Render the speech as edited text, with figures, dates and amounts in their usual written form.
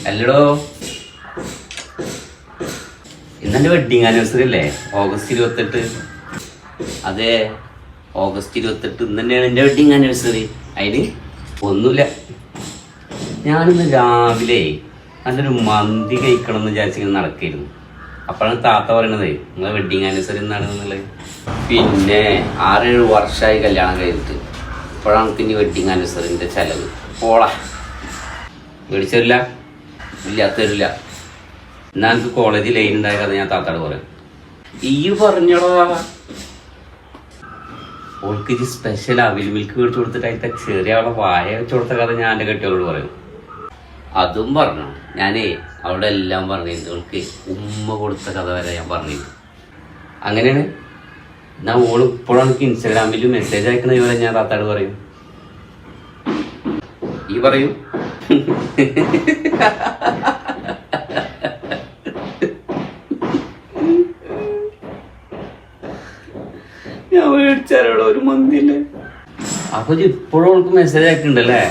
അല്ലടോ, ഇന്നെൻ്റെ wedding anniversary അല്ലേ? ഓഗസ്റ്റ് 28. അതെ, ഓഗസ്റ്റ് 28 ഇന്ന് തന്നെയാണ് എൻ്റെ വെഡിങ് ആനിവേഴ്സറി. അതിന് ഒന്നുമില്ല, ഞാനിന്ന് രാവിലെ നല്ലൊരു മന്തി കഴിക്കണം എന്ന് വിചാരിച്ചിങ്ങനെ നടക്കായിരുന്നു. അപ്പോഴാണ് താത്ത പറയണത് നിങ്ങളെ വെഡിങ് ആനിവേഴ്സറി എന്നാണെന്നുള്ളത്. പിന്നെ 6-7 വർഷമായി കല്യാണം കഴിഞ്ഞിട്ട്, ഇപ്പോഴാണ് പിന്നെ വെഡിങ് ആനിവേഴ്സറിൻ്റെ ചിലവ്. ഓളാ മേടിച്ചില്ല, ഇല്ലാത്ത തരില്ല. എന്നാൽ എനിക്ക് കോളേജിൽ ലൈൻ ഉണ്ടായ കഥ ഞാൻ താത്താട് പറയാം. ഈ പറഞ്ഞോളോ, ഓൾക്ക് ഇത് സ്പെഷ്യൽ അവിൽ മിൽക്ക് മേടിച്ചു കൊടുത്തിട്ട് അതിൻ്റെ ചെറിയ അവളെ വായ വെച്ച് കൊടുത്ത കഥ ഞാൻ എൻ്റെ കെട്ടിയോളോട് പറയും. അതും പറഞ്ഞു. ഞാനേ അവിടെ എല്ലാം പറഞ്ഞിരുന്നു. ഓൾക്ക് ഉമ്മ കൊടുത്ത കഥ വരെ ഞാൻ പറഞ്ഞിരുന്നു. അങ്ങനെയാണ്. എന്നാൽ ഓൾ ഇപ്പോഴാണ് എനിക്ക് ഇൻസ്റ്റാഗ്രാമിൽ മെസ്സേജ് അയക്കണ ഇവരെ ഞാൻ താത്താട് പറയും. ഈ പറയൂ. ഞാൻ മേടിച്ചാലോടോ ഒരു മന്തില്ലേ. അപ്പൊ ഇപ്പോഴും ഓൾക്ക് മെസ്സേജ് അയക്കുന്നുണ്ടല്ലേ?